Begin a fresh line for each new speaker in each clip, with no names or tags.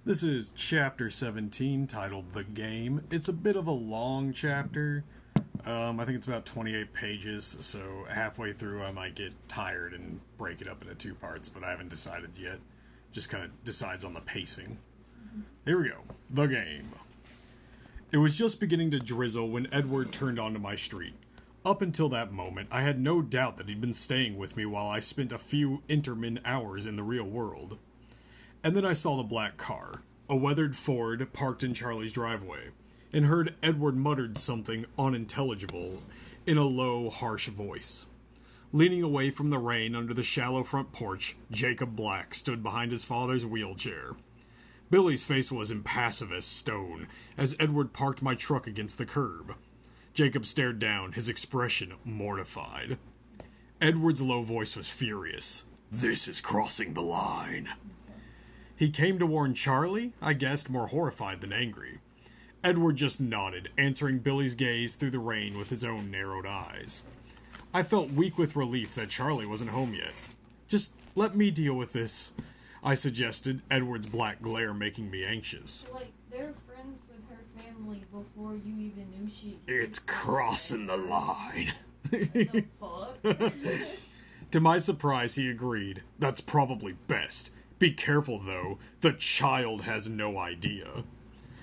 This is Chapter 17, titled The Game. It's a bit of a long chapter. I think it's about 28 pages, so halfway through I might get tired and break it up into two parts, but I haven't decided yet. Just kind of decides on the pacing. Here we go. The Game. It was just beginning to drizzle when Edward turned onto my street. Up until that moment, I had no doubt that he'd been staying with me while I spent a few intermittent hours in the real world. And then I saw the black car, a weathered Ford parked in Charlie's driveway, and heard Edward muttered something unintelligible in a low, harsh voice. Leaning away from the rain under the shallow front porch, Jacob Black stood behind his father's wheelchair. Billy's face was impassive as stone as Edward parked my truck against the curb. Jacob stared down, his expression mortified. Edward's low voice was furious. "This is crossing the line." He came to warn Charlie? I guessed, more horrified than angry. Edward just nodded, answering Billy's gaze through the rain with his own narrowed eyes. I felt weak with relief that Charlie wasn't home yet. "Just let me deal with this," I suggested, Edward's black glare making me anxious.
Like, they're friends with her family before you even knew she...
"It's crossing the line."
The fuck?
To my surprise, he agreed. "That's probably best. Be careful, though. The child has no idea."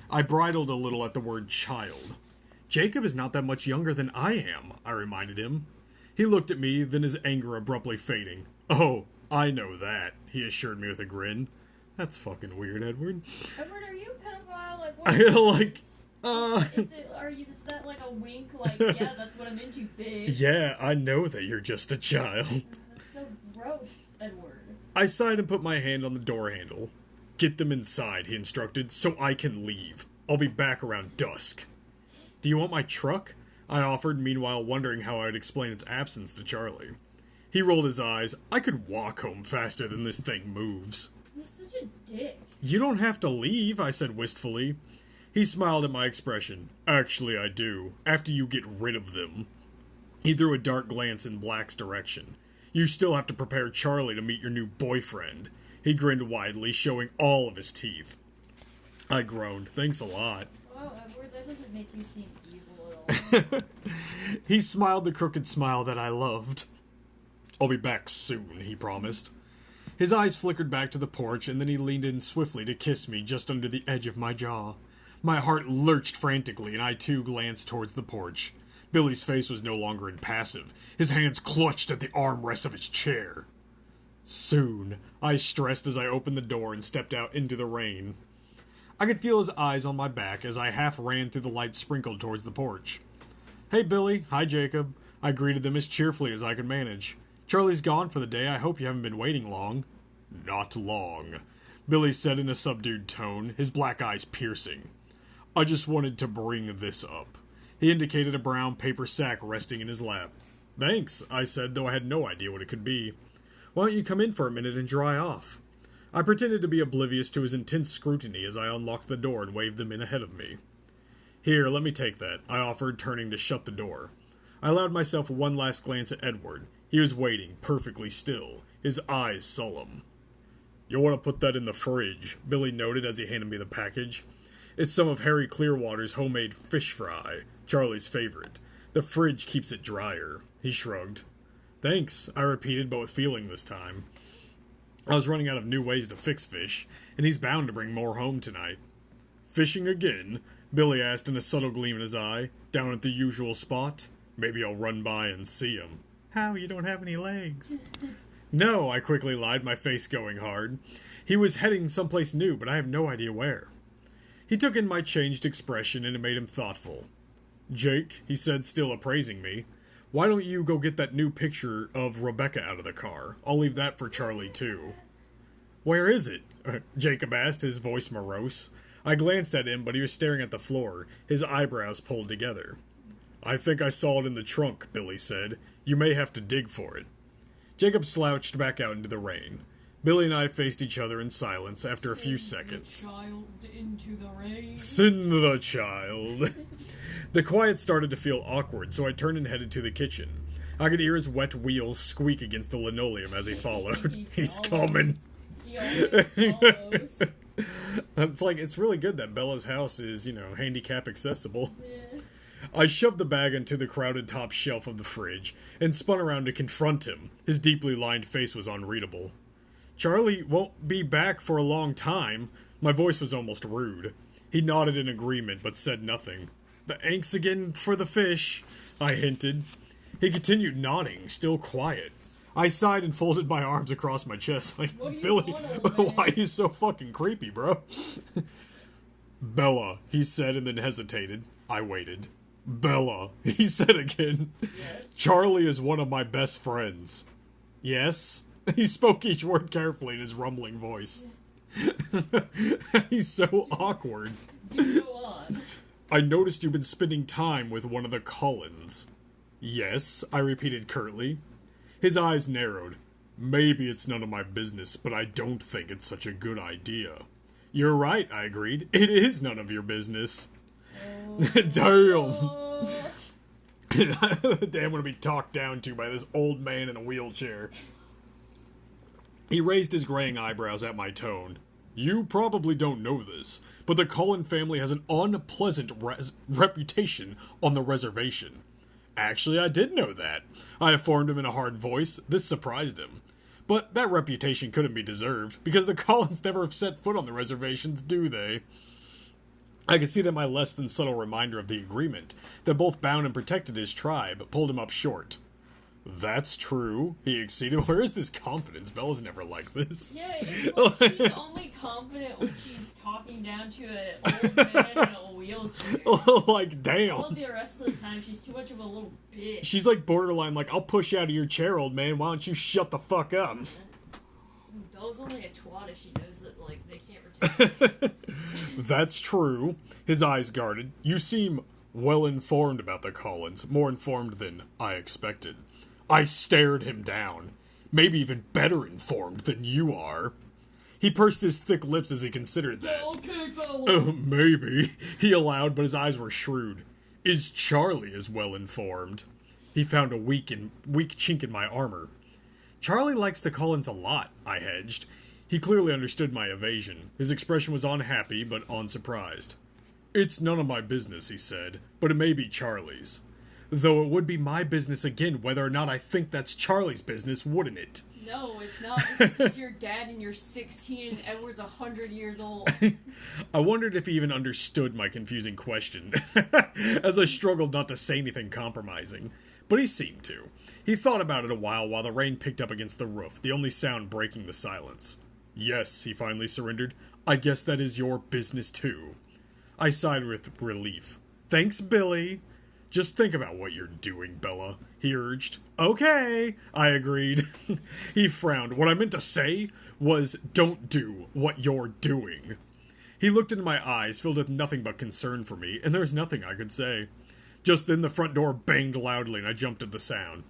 I bridled a little at the word child. "Jacob is not that much younger than I am," I reminded him. He looked at me, then his anger abruptly fading. "Oh, I know that," he assured me with a grin. "That's fucking weird, Edward."
Edward, are you a pedophile? Like, what? Is that like a wink? Like, yeah, that's what I'm into, bitch.
"Yeah, I know that you're just a child."
That's so gross, Edward.
I sighed and put my hand on the door handle. "Get them inside," he instructed, "so I can leave. I'll be back around dusk." "Do you want my truck?" I offered, meanwhile wondering how I would explain its absence to Charlie. He rolled his eyes. "I could walk home faster than this thing moves."
He's such a dick.
"You don't have to leave," I said wistfully. He smiled at my expression. "Actually, I do, after you get rid of them." He threw a dark glance in Black's direction. "You still have to prepare Charlie to meet your new boyfriend." He grinned widely, showing all of his teeth. I groaned. "Thanks a lot."
Wow, Edward, that doesn't make you seem evil at all.
He smiled the crooked smile that I loved. "I'll be back soon," he promised. His eyes flickered back to the porch, and then he leaned in swiftly to kiss me just under the edge of my jaw. My heart lurched frantically, and I too glanced towards the porch. Billy's face was no longer impassive. His hands clutched at the armrests of his chair. "Soon," I stressed as I opened the door and stepped out into the rain. I could feel his eyes on my back as I half ran through the light sprinkled towards the porch. "Hey, Billy. Hi, Jacob." I greeted them as cheerfully as I could manage. "Charlie's gone for the day. I hope you haven't been waiting long." "Not long," Billy said in a subdued tone, his black eyes piercing. "I just wanted to bring this up." He indicated a brown paper sack resting in his lap. "Thanks," I said, though I had no idea what it could be. "Why don't you come in for a minute and dry off?" I pretended to be oblivious to his intense scrutiny as I unlocked the door and waved them in ahead of me. "Here, let me take that," I offered, turning to shut the door. I allowed myself one last glance at Edward. He was waiting, perfectly still, his eyes solemn. "You'll want to put that in the fridge," Billy noted as he handed me the package. "It's some of Harry Clearwater's homemade fish fry, Charlie's favorite. The fridge keeps it drier." He shrugged. "Thanks," I repeated, but with feeling this time. I was running out of new ways to fix fish, and he's bound to bring more home tonight. "Fishing again?" Billy asked in a subtle gleam in his eye. "Down at the usual spot? Maybe I'll run by and see him." "How, you don't have any legs?" "No," I quickly lied, my face going hard. "He was heading someplace new, but I have no idea where." He took in my changed expression, and it made him thoughtful. "Jake," he said, still appraising me, "why don't you go get that new picture of Rebecca out of the car? I'll leave that for Charlie, too." "Where is it?" Jacob asked, his voice morose. I glanced at him, but he was staring at the floor, his eyebrows pulled together. "I think I saw it in the trunk," Billy said. "You may have to dig for it." Jacob slouched back out into the rain. Billy and I faced each other in silence after a few seconds.
"Send the child into the rain."
"Send the child." The quiet started to feel awkward, so I turned and headed to the kitchen. I could hear his wet wheels squeak against the linoleum as he followed. "He's coming."
He always follows.
It's really good that Bella's house is, handicap accessible.
Yeah.
I shoved the bag into the crowded top shelf of the fridge and spun around to confront him. His deeply lined face was unreadable. Charlie won't be back for a long time. My voice was almost rude. He nodded in agreement but said nothing. Thanks again for the fish, I hinted. He continued nodding, still quiet. I sighed and folded my arms across my chest like, Billy, why are you so fucking creepy, bro? Bella, he said and then hesitated. I waited. Bella, he said again.
Yes.
Charlie is one of my best friends. Yes? He spoke each word carefully in his rumbling voice. He's so awkward.
You go on.
I noticed you've been spending time with one of the Cullens. Yes, I repeated curtly. His eyes narrowed. Maybe it's none of my business, but I don't think it's such a good idea. You're right, I agreed. It is none of your business. Damn. Damn, I'm gonna be talked down to by this old man in a wheelchair. He raised his graying eyebrows at my tone. You probably don't know this, but the Cullen family has an unpleasant reputation on the reservation. Actually, I did know that. I informed him in a hard voice. This surprised him. But that reputation couldn't be deserved, because the Cullens never have set foot on the reservations, do they? I could see that my less than subtle reminder of the agreement, that both bound and protected his tribe, pulled him up short. That's true, he exceeded. Where is this confidence? Bella's never like this.
Yeah, it's like she's only confident when she's talking down to an old man in a wheelchair.
Like, damn.
All the rest of the time, she's too much of a little bitch.
She's like borderline, like, I'll push you out of your chair, old man. Why don't you shut the fuck up?
Bella's only a twat if she knows that, like, they can't protect her.
That's true. His eyes guarded. You seem well informed about the Cullens, more informed than I expected. I stared him down. Maybe even better informed than you are. He pursed his thick lips as he considered that.
Okay, Bella.
Maybe, he allowed, but his eyes were shrewd. Is Charlie as well informed? He found a weak chink in my armor. Charlie likes the Cullens a lot, I hedged. He clearly understood my evasion. His expression was unhappy, but unsurprised. It's none of my business, he said, but it may be Charlie's. Though it would be my business again whether or not I think that's Charlie's business, wouldn't it?
No, it's not, because he's your dad and you're 16 and Edward's 100 years old.
I wondered if he even understood my confusing question, as I struggled not to say anything compromising. But he seemed to. He thought about it a while the rain picked up against the roof, the only sound breaking the silence. Yes, he finally surrendered. I guess that is your business too. I sighed with relief. Thanks, Billy. Just think about what you're doing, Bella, he urged. Okay, I agreed. He frowned. What I meant to say was, don't do what you're doing. He looked into my eyes, filled with nothing but concern for me, and there was nothing I could say. Just then the front door banged loudly and I jumped at the sound.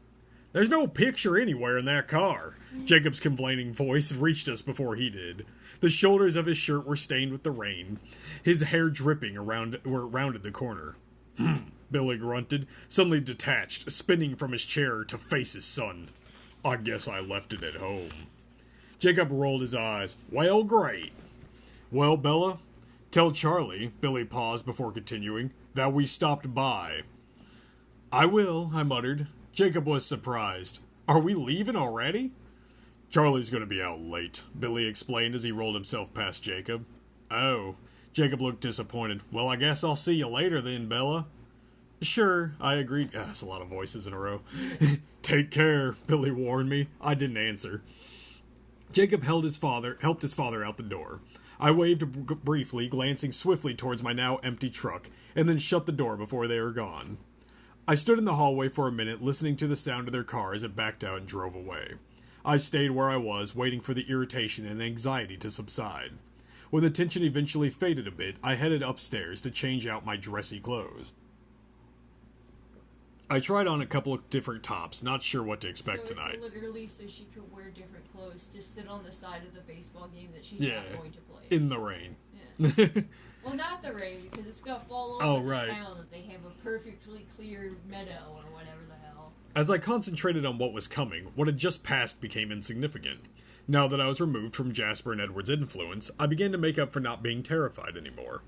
There's no picture anywhere in that car. Jacob's complaining voice reached us before he did. The shoulders of his shirt were stained with the rain. His hair dripping rounded the corner. Billy grunted, suddenly detached, spinning from his chair to face his son. I guess I left it at home. Jacob rolled his eyes. Well, great. Well, Bella, tell Charlie, Billy paused before continuing, that we stopped by. I will, I muttered. Jacob was surprised. Are we leaving already? Charlie's gonna be out late, Billy explained as he rolled himself past Jacob. Oh. Jacob looked disappointed. Well, I guess I'll see you later then, Bella. Sure, I agreed. That's a lot of voices in a row. Take care, Billy warned me. I didn't answer. Jacob helped his father out the door. I waved briefly, glancing swiftly towards my now empty truck, and then shut the door before they were gone. I stood in the hallway for a minute, listening to the sound of their car as it backed out and drove away. I stayed where I was, waiting for the irritation and anxiety to subside. When the tension eventually faded a bit, I headed upstairs to change out my dressy clothes. I tried on a couple of different tops, not sure what to expect tonight.
Literally so she could wear different clothes, just sit on the side of the baseball game that she's not going to play.
In the rain.
Yeah. Well, not the rain, because it's going to fall over
right.
the town that they have a perfectly clear meadow or whatever the hell.
As I concentrated on what was coming, what had just passed became insignificant. Now that I was removed from Jasper and Edward's influence, I began to make up for not being terrified anymore.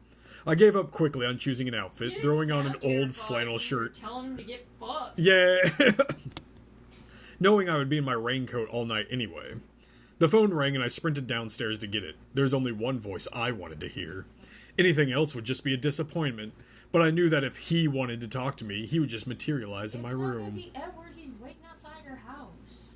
I gave up quickly on choosing an outfit, throwing on an old flannel shirt.
Telling him to get fucked.
Yeah. Knowing I would be in my raincoat all night anyway. The phone rang and I sprinted downstairs to get it. There's only one voice I wanted to hear. Anything else would just be a disappointment, but I knew that if he wanted to talk to me, he would just materialize in my room.
It's not gonna be Edward, he's waiting outside your house.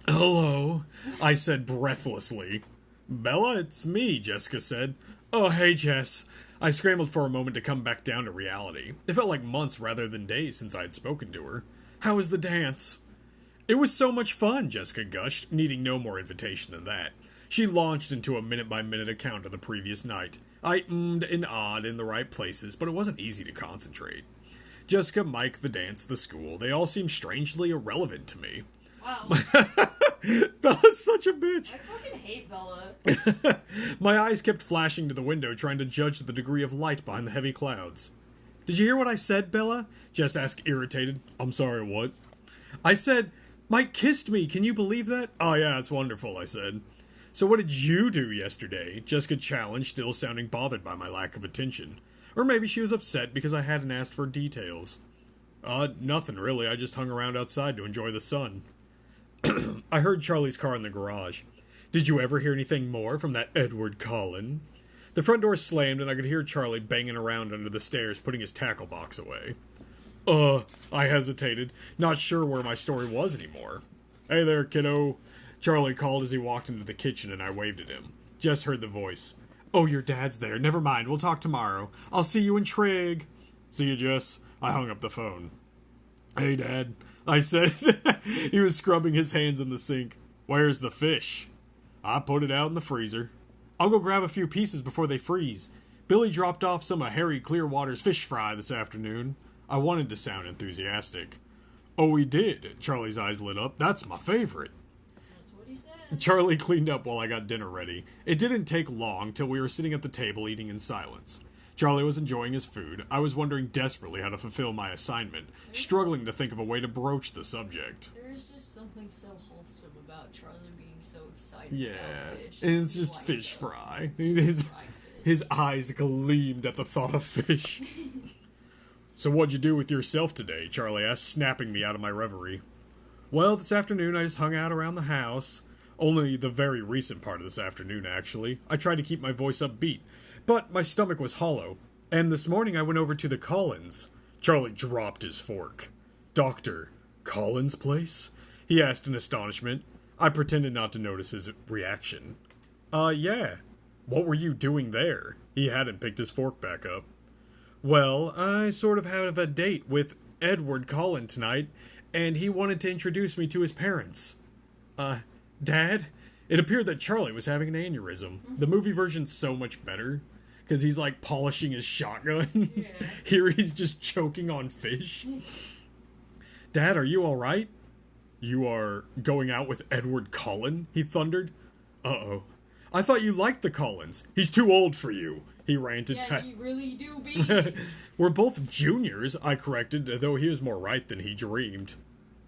Hello, I said breathlessly. Bella, it's me, Jessica said. Oh, hey, Jess. I scrambled for a moment to come back down to reality. It felt like months rather than days since I had spoken to her. How was the dance? It was so much fun, Jessica gushed, needing no more invitation than that. She launched into a minute-by-minute account of the previous night. I ummed and ahhed in the right places, but it wasn't easy to concentrate. Jessica, Mike, the dance, the school, they all seemed strangely irrelevant to me.
Wow.
Bella's such a bitch.
I fucking hate Bella.
My eyes kept flashing to the window, trying to judge the degree of light behind the heavy clouds. Did you hear what I said, Bella? Jess asked, irritated. I'm sorry, what? I said, Mike kissed me, can you believe that? Oh yeah, it's wonderful, I said. So what did you do yesterday? Jessica challenged, still sounding bothered by my lack of attention. Or maybe she was upset because I hadn't asked for details. Nothing really, I just hung around outside to enjoy the sun. I heard Charlie's car in the garage. Did you ever hear anything more from that Edward Cullen? The front door slammed and I could hear Charlie banging around under the stairs, putting his tackle box away. I hesitated, not sure where my story was anymore. Hey there, kiddo, Charlie called as he walked into the kitchen and I waved at him. Jess heard the voice. Oh, your dad's there. Never mind, we'll talk tomorrow. I'll see you in Trig. See you, Jess. I hung up the phone. Hey, Dad, I said. He was scrubbing his hands in the sink. Where's the fish? I put it out in the freezer. I'll go grab a few pieces before they freeze. Billy dropped off some of Harry Clearwater's fish fry this afternoon. I wanted to sound enthusiastic. Oh, he did. Charlie's eyes lit up. That's my favorite.
That's what he said.
Charlie cleaned up while I got dinner ready. It didn't take long till we were sitting at the table eating in silence. Charlie was enjoying his food. I was wondering desperately how to fulfill my assignment, struggling to think of a way to broach the subject.
There's just something so wholesome about Charlie being so excited
Yeah,
about fish.
and it's just fish fry. His eyes gleamed at the thought of fish. So what'd you do with yourself today? Charlie asked, snapping me out of my reverie. Well, this afternoon I just hung out around the house. Only the very recent part of this afternoon, actually. I tried to keep my voice upbeat, but my stomach was hollow. And this morning I went over to the Collins. Charlie dropped his fork. Dr. Collins' place? He asked in astonishment. I pretended not to notice his reaction. Yeah. What were you doing there? He hadn't picked his fork back up. Well, I sort of have a date with Edward Cullen tonight, and he wanted to introduce me to his parents. Dad? It appeared that Charlie was having an aneurysm. The movie version's so much better, because he's like polishing his shotgun.
Yeah.
Here he's just choking on fish. Dad, are you alright? You are going out with Edward Cullen? He thundered. Uh-oh. I thought you liked the Cullens. He's too old for you, he ranted.
Yeah, you really do be.
We're both juniors, I corrected, though he was more right than he dreamed.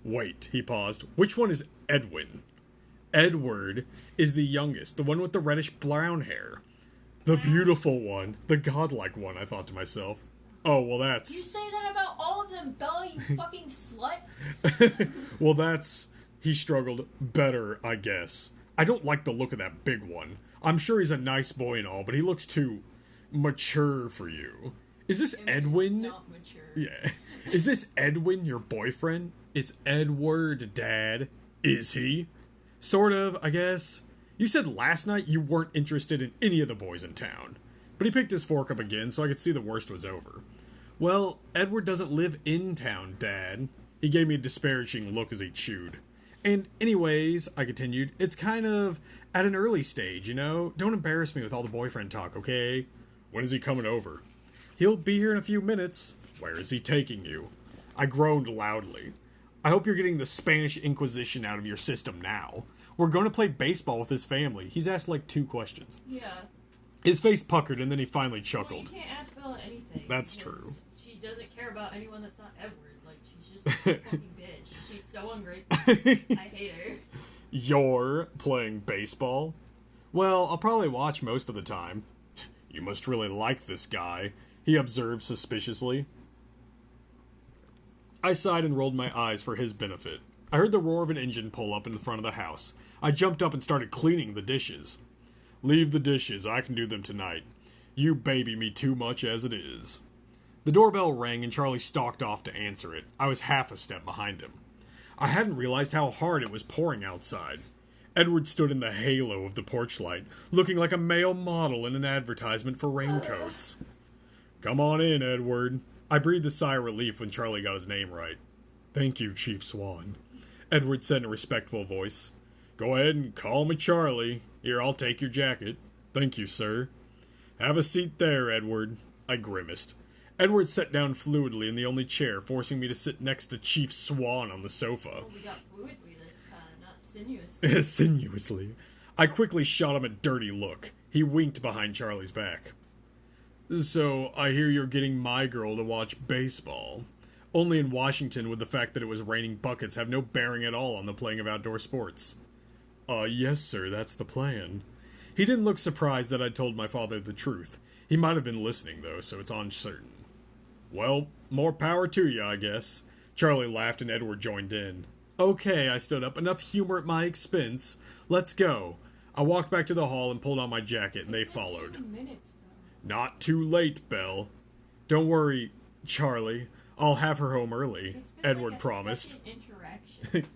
Wait, he paused. Which one is Edwin? Edward is the youngest, the one with the reddish-brown hair. The beautiful one, the godlike one, I thought to myself. Oh, well that's...
You say that about all of them, Bella, you fucking slut.
Well that's... He struggled. Better, I guess. I don't like the look of that big one. I'm sure he's a nice boy and all, but he looks too mature for you. Is this Edwin?
Not mature.
Yeah. Is this Edwin your boyfriend? It's Edward, Dad. Is he? Sort of, I guess. You said last night you weren't interested in any of the boys in town. But he picked his fork up again so I could see the worst was over. Well, Edward doesn't live in town, Dad. He gave me a disparaging look as he chewed. And anyways, I continued, it's kind of at an early stage, you know? Don't embarrass me with all the boyfriend talk, okay? When is he coming over? He'll be here in a few minutes. Where is he taking you? I groaned loudly. I hope you're getting the Spanish Inquisition out of your system now. We're going to play baseball with his family. He's asked like 2 questions.
Yeah.
His face puckered and then he finally
Well,
chuckled.
you can't ask Bella anything.
That's
because
true.
She doesn't care about anyone that's not Edward. Like, she's just a fucking bitch. She's so ungrateful. I hate her.
You're playing baseball? Well, I'll probably watch most of the time. You must really like this guy, he observed suspiciously. I sighed and rolled my eyes for his benefit. I heard the roar of an engine pull up in the front of the house. I jumped up and started cleaning the dishes. Leave the dishes, I can do them tonight. You baby me too much as it is. The doorbell rang and Charlie stalked off to answer it. I was half a step behind him. I hadn't realized how hard it was pouring outside. Edward stood in the halo of the porch light, looking like a male model in an advertisement for raincoats. Come on in, Edward. I breathed a sigh of relief when Charlie got his name right. Thank you, Chief Swan, Edward said in a respectful voice. Go ahead and call me Charlie. Here, I'll take your jacket. Thank you, sir. Have a seat there, Edward. I grimaced. Edward sat down fluidly in the only chair, forcing me to sit next to Chief Swan on the sofa.
Well, we got fluidly this time, not sinuously.
Sinuously. I quickly shot him a dirty look. He winked behind Charlie's back. So, I hear you're getting my girl to watch baseball. Only in Washington would the fact that it was raining buckets have no bearing at all on the playing of outdoor sports. Yes, sir, that's the plan. He didn't look surprised that I'd told my father the truth. He might have been listening, though, so it's uncertain. Well, more power to you, I guess. Charlie laughed and Edward joined in. Okay, I stood up. Enough humor at my expense. Let's go. I walked back to the hall and pulled on my jacket, and they followed.
7 minutes,
Not too late, Belle. Don't worry, Charlie. I'll have her home early, Edward
like a
promised.
Interaction.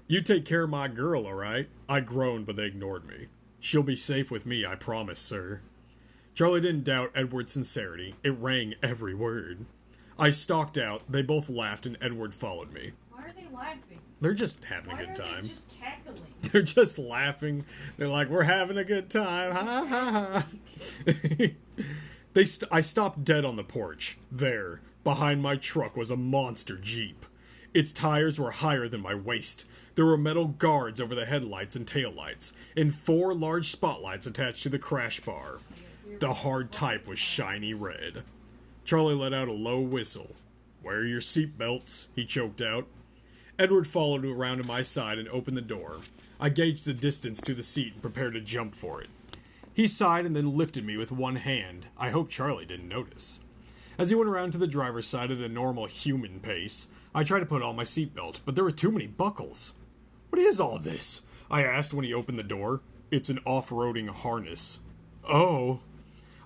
You take care of my girl, all right? I groaned, but they ignored me. She'll be safe with me, I promise, sir. Charlie didn't doubt Edward's sincerity. It rang every word. I stalked out, they both laughed, and Edward followed me.
Why are they laughing?
They're just having
Why
a good time.
Are they just cackling?
They're just laughing. They're like, we're having a good time. Ha ha ha. I stopped dead on the porch. There, behind my truck, was a monster Jeep. Its tires were higher than my waist. There were metal guards over the headlights and taillights, and 4 large spotlights attached to the crash bar. The hard type was shiny red. Charlie let out a low whistle. Wear your seatbelts, he choked out. Edward followed around to my side and opened the door. I gauged the distance to the seat and prepared to jump for it. He sighed and then lifted me with one hand. I hope Charlie didn't notice. As he went around to the driver's side at a normal human pace, I tried to put on my seatbelt, but there were too many buckles. What is all this? I asked when he opened the door. It's an off-roading harness. Oh.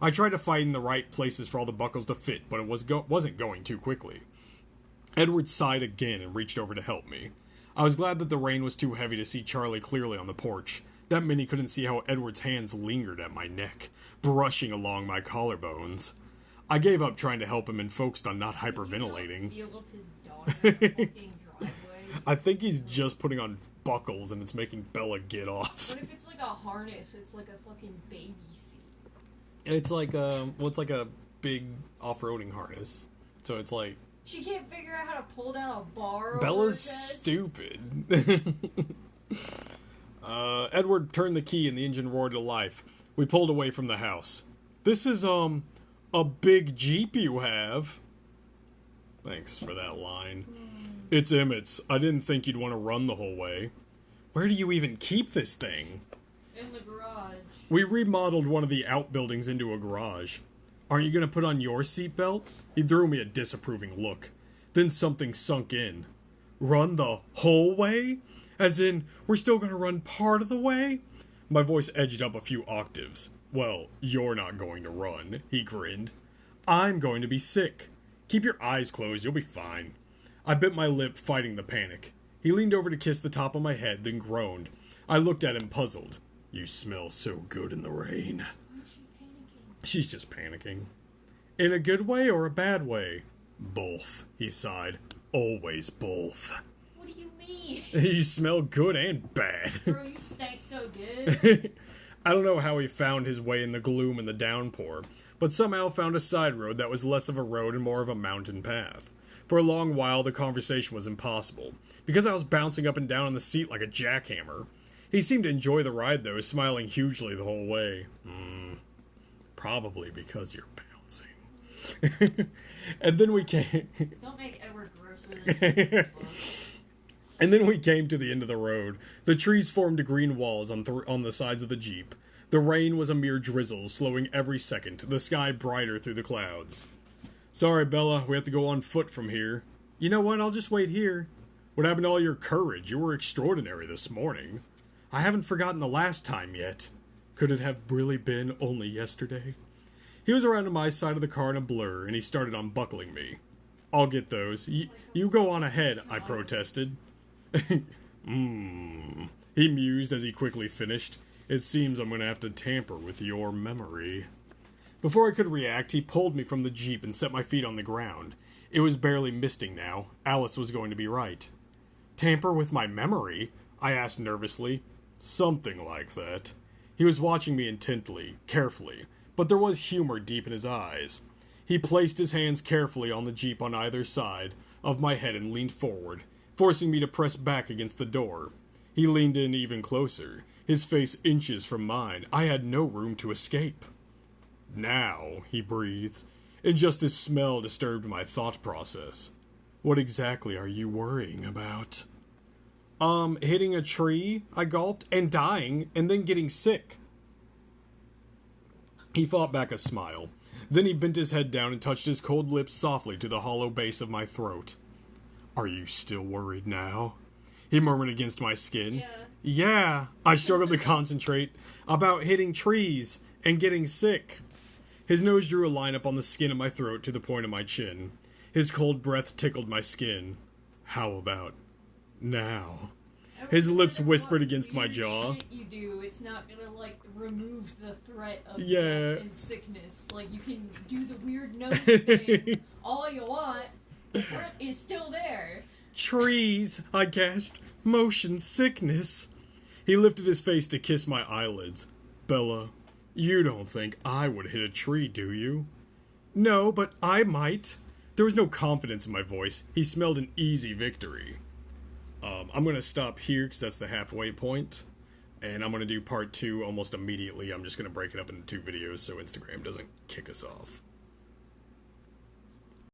I tried to find the right places for all the buckles to fit, but it wasn't going too quickly. Edward sighed again and reached over to help me. I was glad that the rain was too heavy to see Charlie clearly on the porch. That meant he couldn't see how Edward's hands lingered at my neck, brushing along my collarbones. I gave up trying to help him and focused on not hyperventilating.
Feel up his daughter walking driveway.
I think he's just putting on buckles and it's making Bella get off.
What if it's like a harness? It's like a fucking baby seat.
It's like it's like a big off-roading harness. So it's like
she can't figure out how to pull down a bar.
Bella's stupid. Edward turned the key and the engine roared to life. We pulled away from the house. This is a big Jeep you have. Thanks for that line. It's Emmett's. I didn't think you'd want to run the whole way. Where do you even keep this thing?
In the garage.
We remodeled one of the outbuildings into a garage. Aren't you going to put on your seatbelt? He threw me a disapproving look. Then something sunk in. Run the whole way? As in, we're still going to run part of the way? My voice edged up a few octaves. Well, you're not going to run, he grinned. I'm going to be sick. Keep your eyes closed, you'll be fine. I bit my lip, fighting the panic. He leaned over to kiss the top of my head, then groaned. I looked at him, puzzled. You smell so good in the rain.
Why is she panicking?
She's just panicking. In a good way or a bad way? Both, he sighed. Always both.
What do you mean?
You smell good and bad.
Bro, you stank so good.
I don't know how he found his way in the gloom and the downpour, but somehow found a side road that was less of a road and more of a mountain path. For a long while, the conversation was impossible, because I was bouncing up and down on the seat like a jackhammer. He seemed to enjoy the ride, though, smiling hugely the whole way. Probably because you're bouncing. And then we came...
Don't make Edward grosser than
And then we came to the end of the road. The trees formed green walls on the sides of the Jeep. The rain was a mere drizzle, slowing every second, the sky brighter through the clouds. Sorry, Bella, we have to go on foot from here. You know what, I'll just wait here. What happened to all your courage? You were extraordinary this morning. I haven't forgotten the last time yet. Could it have really been only yesterday? He was around to my side of the car in a blur, and he started unbuckling me. I'll get those. You go on ahead, I protested. He mused as he quickly finished. It seems I'm going to have to tamper with your memory. Before I could react, he pulled me from the Jeep and set my feet on the ground. It was barely misting now. Alice was going to be right. Tamper with my memory? I asked nervously. Something like that. He was watching me intently, carefully, but there was humor deep in his eyes. He placed his hands carefully on the Jeep on either side of my head and leaned forward, forcing me to press back against the door. He leaned in even closer, his face inches from mine. I had no room to escape. Now, he breathed, and just his smell disturbed my thought process. What exactly are you worrying about? Hitting a tree, I gulped, and dying, and then getting sick. He fought back a smile. Then he bent his head down and touched his cold lips softly to the hollow base of my throat. Are you still worried now? He murmured against my skin. Yeah. I struggled to concentrate. About hitting trees and getting sick. His nose drew a line up on the skin of my throat to the point of my chin. His cold breath tickled my skin. How about now? His lips whispered against my jaw.
Shit you do, it's not gonna like remove the threat of death and sickness. Like you can do the weird nose thing all you want. The threat is still there.
Trees, I gasped. Motion sickness. He lifted his face to kiss my eyelids. Bella, you don't think I would hit a tree, do you? No, but I might. There was no confidence in my voice. He smelled an easy victory. I'm going to stop here because that's the halfway point. And I'm going to do part 2 almost immediately. I'm just going to break it up into 2 videos so Instagram doesn't kick us off.